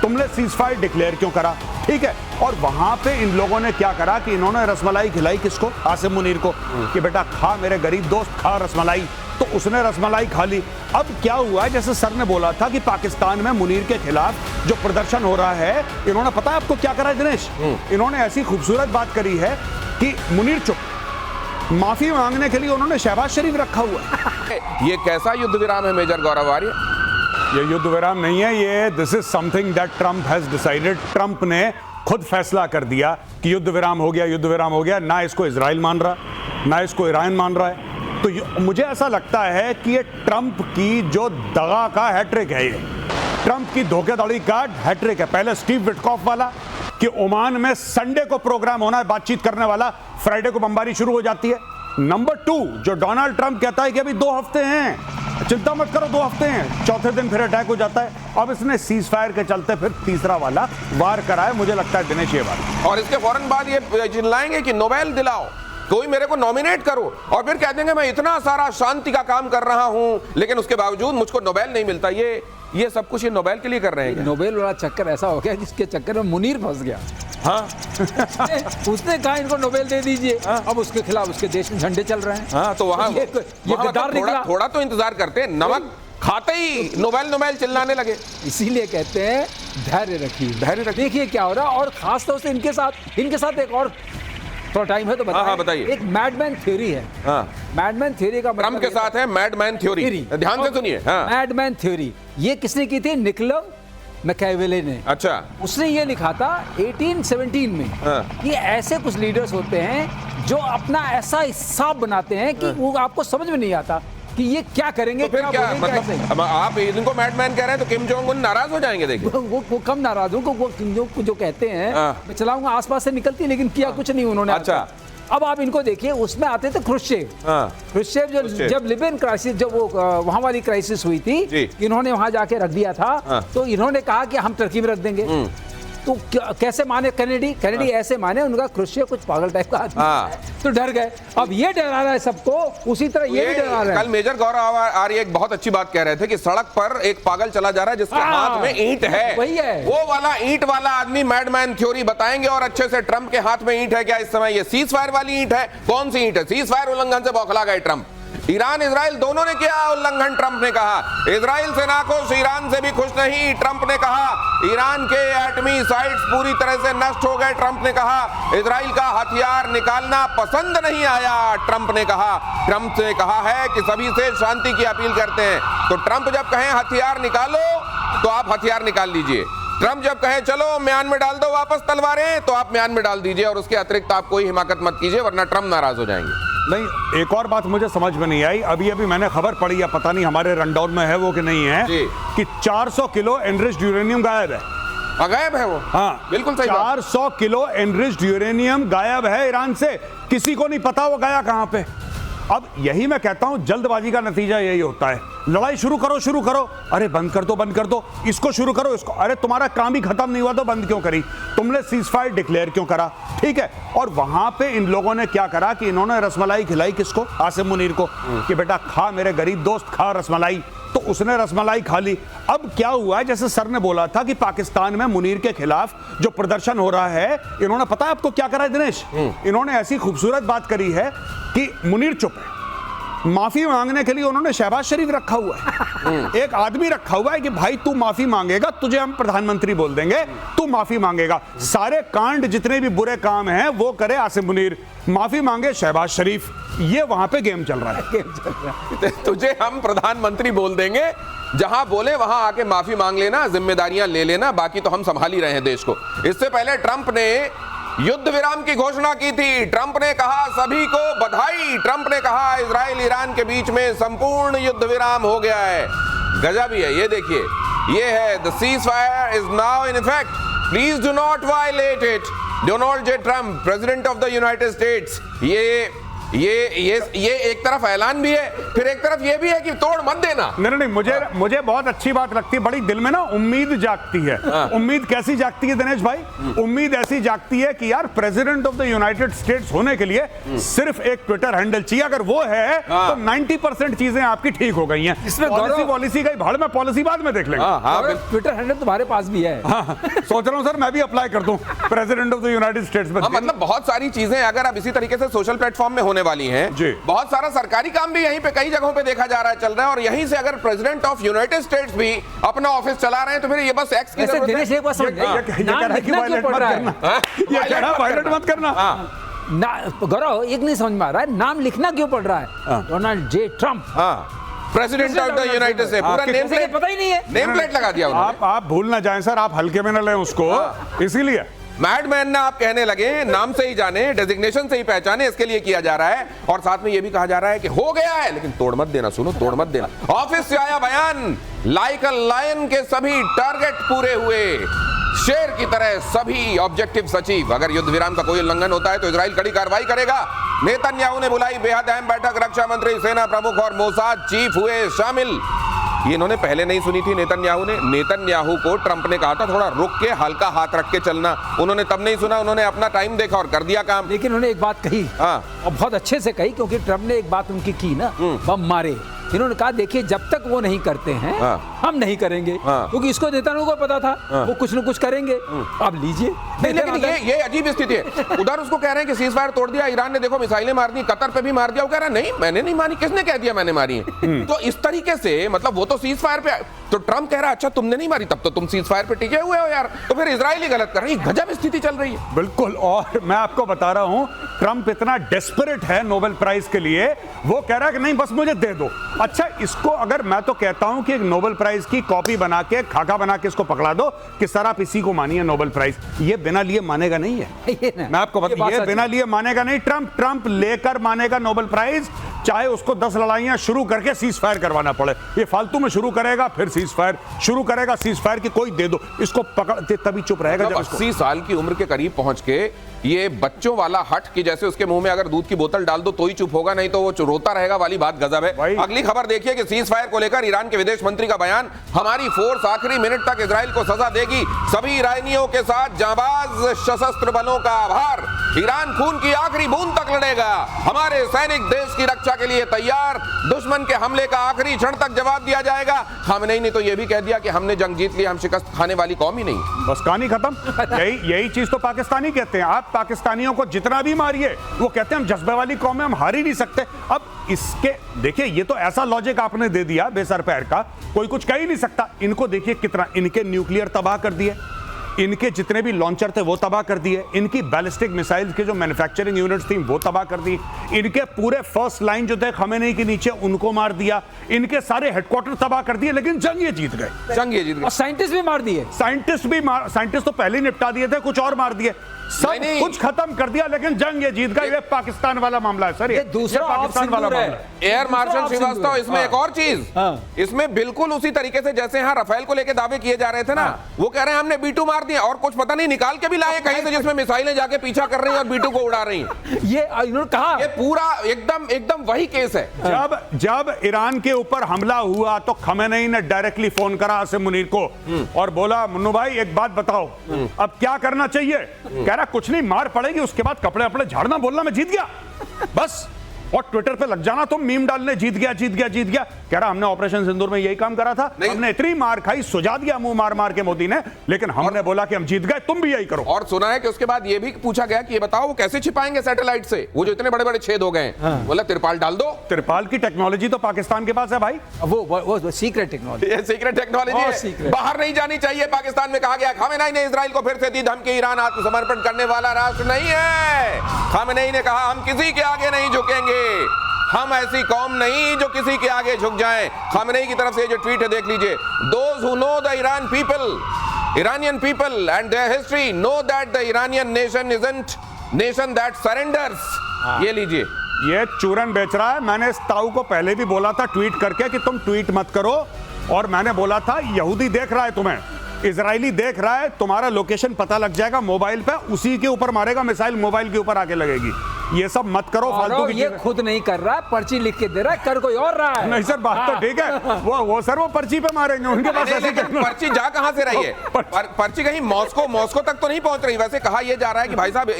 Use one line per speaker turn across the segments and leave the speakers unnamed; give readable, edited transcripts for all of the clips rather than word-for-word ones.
तुमने cease fire declare क्यों करा, ठीक है। और वहां पे इन लोगों ने क्या करा कि इन्होंने रसमलाई खिलाई किसको, आसिम मुनीर को, कि बेटा खा मेरे गरीब दोस्त, खा रसमलाई। तो उसने रसमलाई खा ली। अब क्या हुआ है, जैसे सर ने बोला था कि पाकिस्तान में मुनीर के खिलाफ जो प्रदर्शन हो रहा है, इन्होंने पता है आपको क्या करा है दिनेश, इन्होंने ऐसी खूबसूरत बात करी है कि मुनीर चुप, माफी मांगने के लिए उन्होंने शहबाज शरीफ रखा हुआ है।
ये कैसा युद्ध विराम है मेजर गौरव आर्य?
ये युद्ध विराम नहीं है, ये this is something that Trump has decided. Trump ने खुद फैसला कर दिया कि युद्ध विराम हो गया, युद्ध विराम हो गया। ना इसको इजराइल मान रहा, ना इसको ईरान मान रहा है। तो मुझे ऐसा लगता है कि ये ट्रंप की जो दगा का हैट्रिक है, ये ट्रंप की धोखेधड़ी का हैट्रिक है। पहले स्टीव विटकॉफ वाला कि ओमान में संडे को प्रोग्राम होना है बातचीत करने वाला, फ्राइडे को बमबारी शुरू हो जाती है। नंबर 2 जो डोनाल्ड ट्रंप कहता है कि अभी 2 हफ्ते हैं, चिंता मत करो 2 हफ्ते हैं, चौथे दिन फिर अटैक हो जाता है। अब इसने सीज फायर के चलते फिर तीसरा वाला वार करा है, मुझे लगता है दिनेश ये बात।
और इसके फौरन बाद ये चिल्लाएंगे कि नोबेल दिलाओ, कोई मेरे को नॉमिनेट करो, और फिर कह देंगे मैं इतना सारा शांति का काम कर रहा हूं लेकिन उसके बावजूद मुझको नोबेल नहीं मिलता। ये सब कुछ ये नोबेल के लिए कर रहे हैं।
नोबेल वाला चक्कर ऐसा हो गया जिसके चक्कर में मुनीर फंस गया।
हाँ
उसने कहा इनको नोबेल दे दीजिए। हाँ? अब उसके खिलाफ उसके देश में झंडे चल रहे हैं।
हाँ, तो वहां
ये गद्दार निकला।
थोड़ा तो इंतजार करते, नमक खाते ही नोबेल चिल्लाने लगे।
इसीलिए कहते हैं धैर्य रखिए, धैर्य रखिए। देखिए क्या हो रहा है, और खास तौर से इनके साथ एक और थोड़ा टाइम है तो बताइए।
हाँ, बताइए।
एक मैडमैन थ्योरी है।
हाँ।
मैडमैन थ्योरी का
ट्रंप के साथ है मैडमैन थ्योरी, ध्यान से सुनिए। हाँ।
मैडमैन थ्योरी ये किसने की थी? निकोला मैकियावेली ने।
अच्छा।
उसने ये लिखा था 1817 में।
हाँ। कि
ऐसे कुछ लीडर्स होते हैं जो अपना ऐसा हिसाब बनाते हैं कि वो आपको समझ में नहीं आता कि ये क्या करेंगे।
तो फिर क्या मतलब आप इनको मैडमैन कह रहे हैं तो किम जोंग उन नाराज हो जाएंगे। देखिए
वो कम नाराज हो, वो किम जोंग जो कहते हैं मैं चलाऊंगा आसपास से निकलती है, लेकिन किया कुछ नहीं उन्होंने।
अच्छा।
अब आप इनको देखिए, उसमें आते थे क्रुश्चेव। क्रुश्चेव जब लिबियन क्राइसिस, जब वो वहां वाली क्राइसिस हुई थी, इन्होंने वहां जाके रख दिया था। तो इन्होंने कहा कि हम टर्की में रख देंगे। तो कैसे माने कैनेडी ऐसे माने, उनका क्रुश्चेव कुछ पागल टाइप का आदमी है, तो डर गए। अब ये डरा रहा है सबको, उसी तरह ये भी डरा रहा है।
कल मेजर गौरव आर्य एक बहुत अच्छी बात कह रहे थे कि सड़क पर एक पागल चला जा रहा है जिसके हाथ में ईंट है,
वही है
वो वाला ईंट वाला आदमी मैडमैन थ्योरी बताएंगे। और अच्छे से ट्रंप के हाथ में ईंट है क्या इस समय? ये सीज फायर वाली ईंट है। कौन सी ईंट है? सीज फायर उल्लंघन से बौखला गए ट्रंप। ईरान इजराइल दोनों ने किया उल्लंघन, ट्रंप ने कहा। इजराइल से नाखुश, ईरान से भी खुश नहीं, ट्रंप ने कहा। ईरान के एटमी साइट्स पूरी तरह से नष्ट हो गए, ट्रंप ने कहा। इजराइल का हथियार निकालना पसंद नहीं आया, ट्रंप ने कहा। ट्रंप ने कहा है कि सभी से शांति की अपील करते हैं। तो ट्रंप जब कहें हथियार निकालो तो आप हथियार निकाल लीजिए। ट्रंप जब कहें चलो म्यान में डाल दो वापस तलवारें, तो आप म्यान में डाल दीजिए, और उसके अतिरिक्त आप कोई हिमाकत मत कीजिए, वरना ट्रंप नाराज हो जाएंगे।
नहीं, एक और बात मुझे समझ में नहीं आई। अभी मैंने खबर पढ़ी है, पता नहीं हमारे रनडाउन में है वो कि नहीं है, कि 400 किलो एनरिच्ड यूरेनियम गायब है।
गायब है वो?
हाँ,
बिल्कुल सही।
400 किलो एनरिच्ड यूरेनियम गायब है ईरान से, किसी को नहीं पता वो गया कहां पे। अब यही मैं कहता हूं, जल्दबाजी का नतीजा यही होता है। लड़ाई शुरू करो, अरे बंद कर दो, इसको शुरू करो, इसको, अरे तुम्हारा काम ही खत्म नहीं हुआ तो बंद क्यों करी? तुमने सीज फायर डिक्लेयर क्यों करा, ठीक है। और वहां पे इन लोगों ने क्या करा कि इन्होंने रसमलाई खिलाई किसको, आसिम मुनीर को, कि बेटा खा मेरे गरीब दोस्त, खा रसमलाई। तो उसने रसमलाई खा ली। अब क्या हुआ है, जैसे सर ने बोला था कि पाकिस्तान में मुनीर के खिलाफ जो प्रदर्शन हो रहा है, इन्होंने पता है आपको क्या करा है दिनेश, इन्होंने ऐसी खूबसूरत बात करी है कि मुनीर चुप है, माफी मांगने के लिए उन्होंने शहबाज शरीफ रखा हुआ है। एक आदमी रखा हुआ है कि भाई तू माफी मांगेगा, तुझे हम प्रधानमंत्री बोल देंगे, तू माफी मांगेगा। सारे कांड जितने भी बुरे काम हैं वो करे आसिम मुनीर, माफी मांगे शहबाज शरीफ। ये वहां पे गेम चल रहा है।
तुझे हम प्रधानमंत्री बोल देंगे, जहां बोले वहां आके माफी मांग लेना, जिम्मेदारियां ले लेना, बाकी तो हम संभाल ही रहे हैं देश को। इससे पहले ट्रंप ने युद्ध विराम की घोषणा की थी। ट्रंप ने कहा सभी को बधाई। ट्रंप ने कहा इजराइल ईरान के बीच में संपूर्ण युद्ध विराम हो गया है। गजब ही है, ये देखिए, ये है the ceasefire is now in effect, please do not violate it. Donald J Trump, President of the United States, ये ये एक तरफ ऐलान भी है, फिर एक तरफ ये भी है कि तोड़ मत देना।
नहीं, मुझे बहुत अच्छी बात लगती है, बड़ी दिल में ना उम्मीद जागती है। उम्मीद कैसी जागती है दिनेश भाई? उम्मीद ऐसी जागती है कि यार president of the United states होने के लिए सिर्फ एक ट्विटर हैंडल चाहिए, अगर वो है तो 90% चीजें आपकी ठीक हो गई हैं।
इसमें
पॉलिसी का भाड़ में पॉलिसी बाद में देख लेंगे।
ट्विटर हैंडल तुम्हारे पास भी है।
सोच रहा हूं सर मैं भी अप्लाई कर दूं president of the United states में।
मतलब बहुत सारी चीजें अगर अब इसी तरीके से सोशल प्लेटफॉर्म में होने वाली हैं, बहुत सारा सरकारी काम भी यहीं पे कई जगहों पे देखा जा रहा है, चल रहा है, और यहीं से अगर प्रेसिडेंट ऑफ यूनाइटेड स्टेट्स भी अपना ऑफिस चला रहे हैं तो फिर ये बस एक्स की जरूरत है।
दिनेश एक बात समझ, नाम लिखना क्यों पड़ रहा है?
ये कह रहा वायलेट मत करना।
गौरव एक नहीं समझ में आ रहा है, नाम लिखना क्यों पड़ रहा है? Donald J Trump,
president of the United states, पूरा नेम प्लेट
पता ही नहीं है,
नेम प्लेट लगा दिया उन्होंने।
आप भूल ना जाएं सर, आप हल्के में ना लें उसको, इसीलिए
मैडमैन ना आप कहने लगे, नाम से ही जाने, डेजिग्नेशन से ही पहचाने, इसके लिए किया जा रहा है। और साथ में ये भी कहा जा रहा है कि हो गया है, लेकिन तोड़ मत देना, सुनो, तोड़ मत देना। ऑफिस से आया बयान, लाइक अ लायन के सभी टारगेट पूरे हुए, शेर की तरह सभी ऑब्जेक्टिव अचीव। अगर युद्ध विराम का कोई उल्लंघन होता है तो इजराइल कड़ी कार्रवाई करेगा। नेतन्याहू ने बुलाई बेहद अहम बैठक, रक्षा मंत्री, सेना प्रमुख और मोसाद चीफ हुए शामिल। ये इन्होंने पहले नहीं सुनी थी नेतन्याहू ने। नेतन्याहू को ट्रंप ने कहा था थोड़ा रुक के हल्का हाथ रख के चलना, उन्होंने तब नहीं सुना, उन्होंने अपना टाइम देखा और कर दिया काम।
लेकिन उन्होंने एक बात कही, और बहुत अच्छे से कही, क्योंकि ट्रंप ने एक बात उनकी की ना, बम मारे। इन्होंने कहा देखिए जब तक वो नहीं करते हैं हम नहीं करेंगे, क्योंकि इसको नेतन्याहू को पता था वो कुछ न कुछ करेंगे। अब लीजिए।
लेकिन ये अजीब स्थिति है, उधर उसको कह रहे हैं कि सीज फायर तोड़ दिया, ईरान ने देखो मिसाइलें मार दी, कतर पे भी मार दिया, वो कह रहा है नहीं मैंने नहीं मारी, किसने कह दिया मैंने मारी है? तो इस तरीके से मतलब वो तो सीज फायर पे, तो ट्रंप कह रहा है अच्छा तुमने नहीं मारी, तब तो तुम सीज फायर पे टिके हुए हो यार, तो फिर इजराइल ही गलत कर रही है। गजब स्थिति चल रही है।
बिल्कुल, और मैं आपको बता रहा हूं ट्रंप इतना डेस्परेट है नोबेल प्राइज के लिए, वो कह रहा है कि नहीं बस मुझे दे दो। अच्छा इसको अगर मैं तो कहता हूं कि एक नोबेल प्राइज की कॉपी बना के, खाका बना के इसको पकड़ा दो कि सर आप इसी को मानिए नोबेल प्राइज, ये बिना लिए मानेगा नहीं है। मैं आपको बता, ये बिना लिए मानेगा नहीं। ट्रंप लेकर मानेगा नोबेल प्राइज, चाहे उसको 10 लड़ाइयां शुरू करके सीज फायर करवाना पड़े। ये फालतू में शुरू करेगा, फिर सीज फायर शुरू करेगा, सीज फायर की कोई दे दो, इसको पकड़ते तभी चुप रहेगा। जब
80 साल की उम्र के करीब पहुंच के ये बच्चों वाला हट कि जैसे उसके मुंह में अगर दूध की बोतल डाल दो तो ही चुप होगा, नहीं तो वो रोता रहेगा वाली बात गजब है। अगली खबर देखिए कि सीज फायर को लेकर ईरान के विदेश मंत्री का बयान, हमारी फोर्स आखिरी मिनट तक इजराइल को सजा देगी, सभी ईरानियों के साथ जांबाज सशस्त्र बलों का आभार, ईरान खून की आखिरी बूंद तक लड़ेगा, हमारे सैनिक देश की रक्षा के लिए तैयार, दुश्मन के हमले का आखिरी क्षण तक जवाब दिया जाएगा। खामेनेई ने तो यह भी कह दिया कि हमने जंग जीत ली, हम शिकस्त खाने वाली कौम ही नहीं।
बस कहानी खत्म। यही चीज तो पाकिस्तानी कहते हैं। आप पाकिस्तानियों को जितना भी मारिए, वो कहते हैं हम जज्बे वाली कौम है, हम हार ही नहीं सकते। अब इसके देखिए, ये तो ऐसा लॉजिक आपने दे दिया बेसर पैर का, कोई कुछ कह ही नहीं सकता। इनको देखिए कितना, इनके न्यूक्लियर तबाह कर दिए, इनके जितने भी लॉन्चर थे वो तबाह कर दिए, इनकी बैलिस्टिक मिसाइल्स के जो मैन्युफैक्चरिंग यूनिट्स थी वो तबाह कर दी, इनके पूरे फर्स्ट लाइन जो थे खामेनेई के नीचे उनको मार दिया, इनके सारे हेडक्वार्टर तबाह कर दिए, लेकिन जंग ये जीत गए।
जंग ये जीत गए।
और साइंटिस्ट भी मार दिए।
साइंटिस्ट तो पहले ही निपटा दिए थे, कुछ और मार दिए, सब कुछ खत्म कर दिया, लेकिन जंग ये जीत गए। ये पाकिस्तान वाला मामला है सर, ये
दूसरा
पाकिस्तान वाला मामला है।
एयर मार्शल श्रीवास्तव, इसमें एक और चीज, इसमें बिल्कुल उसी तरीके से जैसे यहाँ राफेल को लेकर दावे किए जा रहे थे ना, वो कह रहे हैं हमने B2 मार दिया, और कुछ पता नहीं निकाल के भी लाए कहीं से जिसमें मिसाइलें जाके पीछा कर रही हैं और B2 को उड़ा रही हैं।
ये इन्होंने कहा,
ये पूरा एकदम वही केस है।
जब ईरान के ऊपर हमला हुआ तो खामेनेई ने डायरेक्टली फोन करा आसिम मुनीर को और बोला मुन्नू भाई एक बात बताओ, अब क्या करना चाहिए? कह रहा कुछ नहीं, मार पड़ेगी, उसके बाद कपड़े अपने झाड़ना, बोलना मैं जीत गया बस, और ट्विटर पे लग जाना तुम मीम डालने, जीत गया जीत गया जीत गया। कह रहा हमने ऑपरेशन सिंदूर में यही काम करा था, हमने इतनी मार खाई, सुझा दिया मुंह मार मार के मोदी ने, लेकिन हमने बोला कि हम जीत गए, तुम भी यही करो।
और सुना है कि उसके बाद ये भी पूछा गया कि ये बताओ वो कैसे छिपाएंगे सैटेलाइट से, वो जो इतने बड़े बड़े छेद हो गए। बोला तिरपाल डाल दो।
तिरपाल की टेक्नोलॉजी तो पाकिस्तान के पास है भाई,
वो सीक्रेट टेक्नोलॉजी,
ये सीक्रेट टेक्नोलॉजी है, बाहर नहीं जानी चाहिए। पाकिस्तान में कहा गया, खामेनेई ने इजराइल को फिर से दी धमकी, ईरान आत्मसमर्पण करने वाला राष्ट्र नहीं है। खामेनेई ने कहा हम किसी के आगे नहीं झुकेंगे, हम ऐसी कौम नहीं जो किसी के आगे झुक जाएं। खामेनेई की तरफ से जो ट्वीट है देख लीजिए, those who know the Iranian people and their history know that the Iranian nation isn't nation that surrenders। ये लीजिए,
ये चूरन बेच रहा है। मैंने इस ताऊ को पहले भी बोला था ट्वीट करके कि तुम ट्वीट मत करो, और मैंने बोला था यहूदी देख रहा है तुम्हें, इजरायली देख रहा है, तुम्हारा लोकेशन पता लग जाएगा मोबाइल पे, उसी के ऊपर मारेगा मिसाइल, मोबाइल के ऊपर आके लगेगी। ये सब मत करो फालतू की
ये
चीजें।
खुद नहीं कर रहा है, पर्ची लिख के दे रहा है, कर कोई और रहा है।
नहीं सर, बात तो ठीक है, वो सर वो पर्ची पे मारेंगे, उनके पास ऐसी
पर्ची जा कहां से रही है? पर्ची कहीं मॉस्को तक तो नहीं पहुंच रही। वैसे कहा यह जा रहा है कि भाई साहब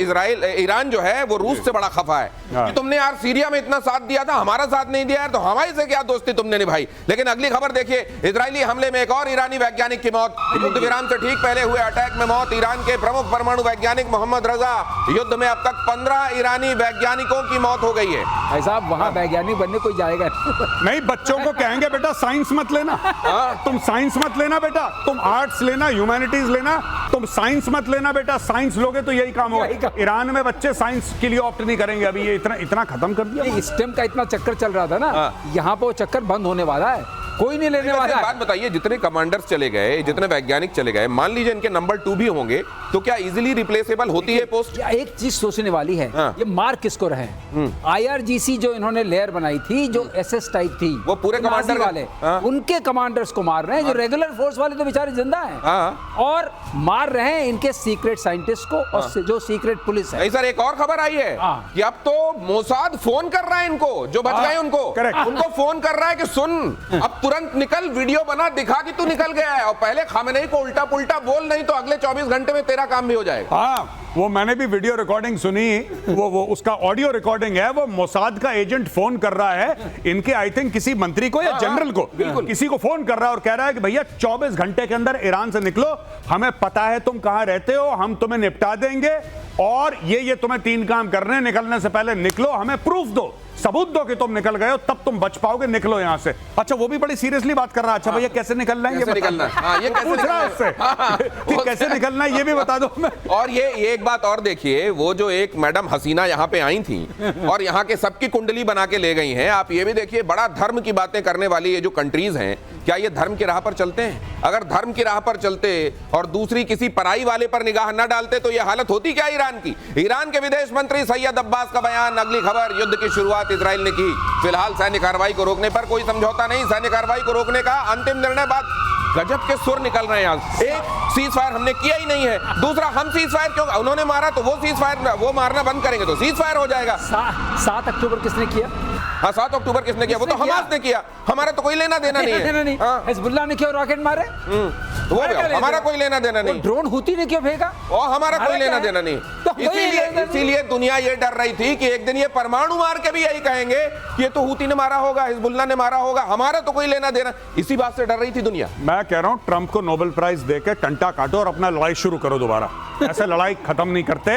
ईरान जो है वो रूस से बड़ा खफा है कि तुमने यार सीरिया में इतना साथ दिया था, हमारा साथ नहीं दिया यार, तो हमारे से क्या दोस्ती तुमने निभाई। लेकिन अगली खबर देखिए, इजरायली हमले में एक और ईरानी वैज्ञानिक की मौत। युद्ध विराम से ठीक पहले हुए अटैक में मौत। ईरान के प्रमुख परमाणु वैज्ञानिक मोहम्मद रजा, युद्ध में अब तक 15 ईरानी वैज्ञानिकों की मौत हो गई है।
भाई साहब वहां वैज्ञानिक बनने कोई जाएगा
नहीं, बच्चों को कहेंगे बेटा साइंस मत लेना, तुम साइंस मत लेना बेटा, तुम आर्ट्स लेना, ह्यूमैनिटीज लेना, तुम साइंस मत लेना बेटा। साइंस लोगे तो यही काम होगा। ईरान में बच्चे साइंस के लिए ऑप्ट नहीं करेंगे। अभी ये इतना खत्म कर दिया।
स्टेम का इतना चक्कर चल रहा था ना, यहाँ पे वो चक्कर बंद होने वाला है, कोई नहीं लेने वाला है।
बात बताइए, जितने कमांडर्स चले गए, जितने वैज्ञानिक चले गए, मान लीजिए इनके नंबर 2 भी होंगे, तो क्या इजीली रिप्लेसेबल होती है पोस्ट?
एक चीज सोचने वाली है, ये मार किसको रहे? IRGC जो इन्होंने लेयर बनाई थी, जो SS टाइप थी,
वो पूरे कमांडर
वाले, उनके कमांडर्स को मार रहे हैं। जो रेगुलर फोर्स वाले तो बेचारे जिंदा हैं, और मार रहे हैं इनके सीक्रेट साइंटिस्ट को, और जो सीक्रेट पुलिस है।
नहीं सर, एक और खबर आई है कि अब तो मोसाद फोन कर रहा है इनको, जो बच गए उनको फोन कर रहा है कि सुन, अब तुरंत निकल, वीडियो बना, दिखा कि तू निकल गया है, और पहले खामेनेई को उल्टा पुल्टा बोल, नहीं तो अगले 24 घंटे में तेरा काम भी हो जाएगा।
हाँ, वो मैंने भी वीडियो रिकॉर्डिंग सुनी, वो उसका ऑडियो रिकॉर्डिंग है। वो मोसाद का एजेंट फोन कर रहा है इनके, आई थिंक किसी मंत्री को या जनरल को, किसी को फोन कर रहा है और कह रहा है कि भैया 24 घंटे के अंदर ईरान से निकलो, हमें पता है तुम कहां रहते हो, हम तुम्हें निपटा देंगे, और ये तुम्हें 3 काम करने हैं, निकलने से पहले निकलो, हमें प्रूफ दो, सबूत दो कि तुम निकल गए हो, तब तुम बच पाओगे, निकलो यहां से। अच्छा, वो भी बड़ी सीरियसली बात कर रहा है। अच्छा भैया कैसे निकलना है, ये
निकलना है, ये
पूछ रहा है उससे कैसे निकलना है, ये भी बता दो हमें।
और ये एक बात और देखिए, वो जो एक मैडम हसीना यहाँ पे आई थी और यहाँ के सबकी कुंडली बना के ले गई हैं। आप ये भी देखिए, बड़ा धर्म की बातें करने वाली ये जो कंट्रीज हैं, क्या ये धर्म की राह पर चलते हैं? अगर धर्म की राह पर चलते और दूसरी किसी पराई वाले पर निगाह न डालते तो ये हालत होती क्या ईरान की? ईरान के विदेश मंत्री सैयद अब्बास का बयान। अगली खबर, युद्ध की शुरुआत इजराइल ने की, फिलहाल सैन्य कार्रवाई को रोकने पर कोई समझौता नहीं। सैन्य कार्रवाई को रोकने का अंतिम निर्णय बाद गजब के सुर निकल रहे हैं यहाँ। एक, सीज फायर हमने किया ही नहीं है। दूसरा, हम सीज फायर क्यों, उन्होंने मारा तो वो सीज फायर, वो मारना बंद करेंगे तो सीज फायर हो जाएगा।
7 अक्टूबर किसने किया?
हाँ, 7 अक्टूबर किसने किया? वो तो हमास ने किया, हमारा तो कोई लेना देना नहीं है।
हिजबुल्लाह ने क्यों रॉकेट मारे?
वो हमारा कोई लेना देना नहीं।
ड्रोन हुती ने क्यों फेंका?
और हमारा कोई लेना देना नहीं। इसीलिए दुनिया ये डर रही थी कि एक दिन ये परमाणु मार के भी यही कहेंगे कि ये तो हुती ने मारा होगा, हिजबुल्लाह ने मारा होगा, हमारा तो कोई लेना देना। इसी बात से डर रही थी दुनिया।
मैं कह रहा हूं ट्रंप को नोबेल प्राइज देके टंटा काटो और अपना लड़ाई शुरू करो दोबारा। ऐसे लड़ाई खत्म नहीं करते,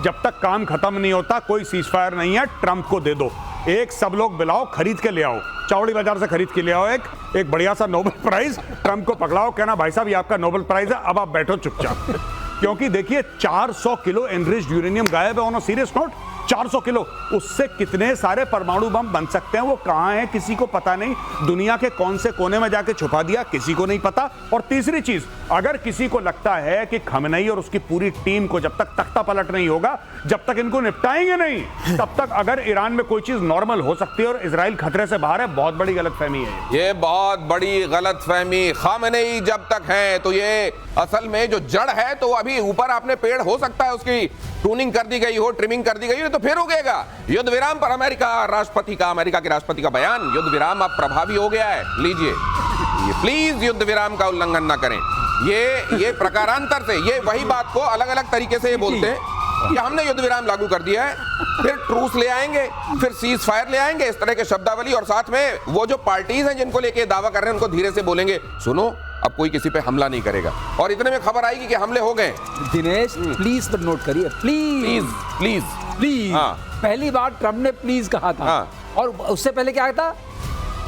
जब तक काम खत्म नहीं होता कोई सीज फायर नहीं है। ट्रंप को दे दो, एक सब लोग बुलाओ, खरीद के ले आओ, चौड़ी बाजार से खरीद के ले आओ एक बढ़िया सा नोबेल प्राइज, ट्रंप को पकड़ाओ, कहना भाई साहब ये आपका नोबेल प्राइज है, अब आप बैठो चुपचाप। क्योंकि देखिए 400 किलो एनरिच्ड यूरेनियम गायब है। On a serious note, 400 kilo, उससे कितने सारे परमाणु बम बन सकते हैं, वो कहां है किसी को पता नहीं। दुनिया के कौन से कोने में जाके छुपा दिया किसी को नहीं पता। और तीसरी चीज, अगर किसी को लगता है कि खमेनेई और उसकी पूरी टीम को जब तक तख्ता पलट नहीं होगा, जब तक इनको निपटाएंगे नहीं, तब तक अगर ईरान में कोई चीज नॉर्मल हो सकती है और इजराइल खतरे से बाहर है, बहुत बड़ी गलतफहमी है
ये बहुत बड़ी गलतफहमी। खमेनेई जब तक है तो ये असल में जो जड़ है, तो अभी ऊपर आपने पेड़ हो सकता है उसकी ट्यूनिंग कर दी गई हो, ट्रिमिंग कर दी गई हो, तो फिर उगेगा। युद्ध विराम पर अमेरिका के राष्ट्रपति का बयान, युद्ध विराम अब प्रभावी हो गया है। लीजिए, ये प्लीज युद्ध विराम का उल्लंघन ना करें। ये प्रकारांतर से, ये वही बात को अलग अलग तरीके से ये बोलते हैं कि हमने युद्ध विराम लागू कर दिया है, फिर ट्रूस ले आएंगे, फिर सीज फायर ले आएंगे, इस तरह के शब्दावली। और साथ में वो जो पार्टीज हैं जिनको लेके दावा कर रहे हैं, उनको धीरे से बोलेंगे, सुनो अब कोई किसी पे हमला नहीं करेगा। और इतने में खबर आएगी कि हमले हो गए।
दिनेश प्लीज पर नोट करिए, प्लीज
प्लीज प्लीज।
पहली बार ट्रम्प ने प्लीज कहा था, और उससे पहले क्या था?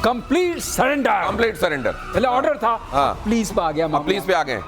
Complete surrender. पहले ऑर्डर था, प्लीज पे आ गया,
प्लीज पे आ गए।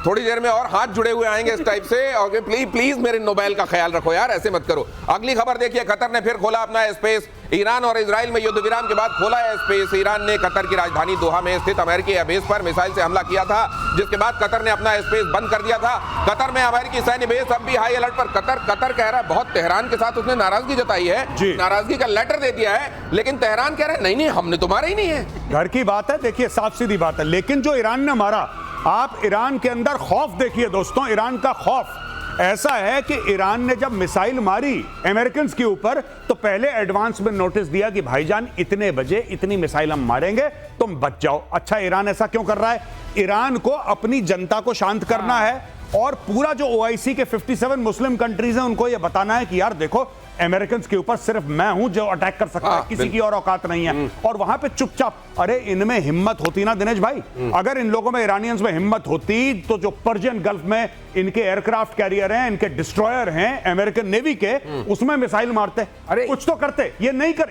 थोड़ी देर में और हाथ जुड़े हुए आएंगे इस टाइप से, और प्लीज मेरे नोबेल का ख्याल रखो यार, ऐसे मत करो। अगली खबर देखिए, कतर ने फिर खोला अपना स्पेस। ईरान और इजराइल में युद्ध विराम के बाद खोला है स्पेस। ईरान ने कतर की राजधानी दोहा में स्थित अमेरिकी बेस पर मिसाइल से हमला किया था, जिसके बाद कतर ने अपना स्पेस बंद कर दिया था। कतर में अमेरिकी सैन्य बेस अब भी हाई अलर्ट पर। कतर कह रहा है, बहुत तेहरान के साथ उसने नाराजगी जताई है, नाराजगी का लेटर दे दिया है, लेकिन तेहरान कह रहा है नहीं हमने तुम्हारा ही नहीं है।
घर की बात है, देखिए साफ सीधी बात है। लेकिन जो ईरान ने मारा, आप ईरान के अंदर खौफ देखिए दोस्तों, ईरान का खौफ। ऐसा है कि ईरान ने जब मिसाइल मारी अमेरिकन के ऊपर तो पहले एडवांस में नोटिस दिया कि भाईजान इतने बजे इतनी मिसाइल हम मारेंगे, तुम बच जाओ। अच्छा, ईरान ऐसा क्यों कर रहा है? ईरान को अपनी जनता को शांत करना है और पूरा जो ओआईसी के 57 मुस्लिम कंट्रीज हैं उनको यह बताना है कि यार देखो, अमेरिकन के ऊपर सिर्फ मैं हूं जो अटैक कर सकता है, किसी की और औकात नहीं है। और वहां पे चुपचाप, अरे इनमें हिम्मत होती ना दिनेश भाई, अगर इन लोगों में, ईरानियंस में हिम्मत होती तो जो पर्शियन गल्फ में इनके एयरक्राफ्ट कैरियर हैं, इनके डिस्ट्रॉयर हैं अमेरिकन नेवी के, उसमें मिसाइल मारते, अरे कुछ तो करते। ये नहीं कर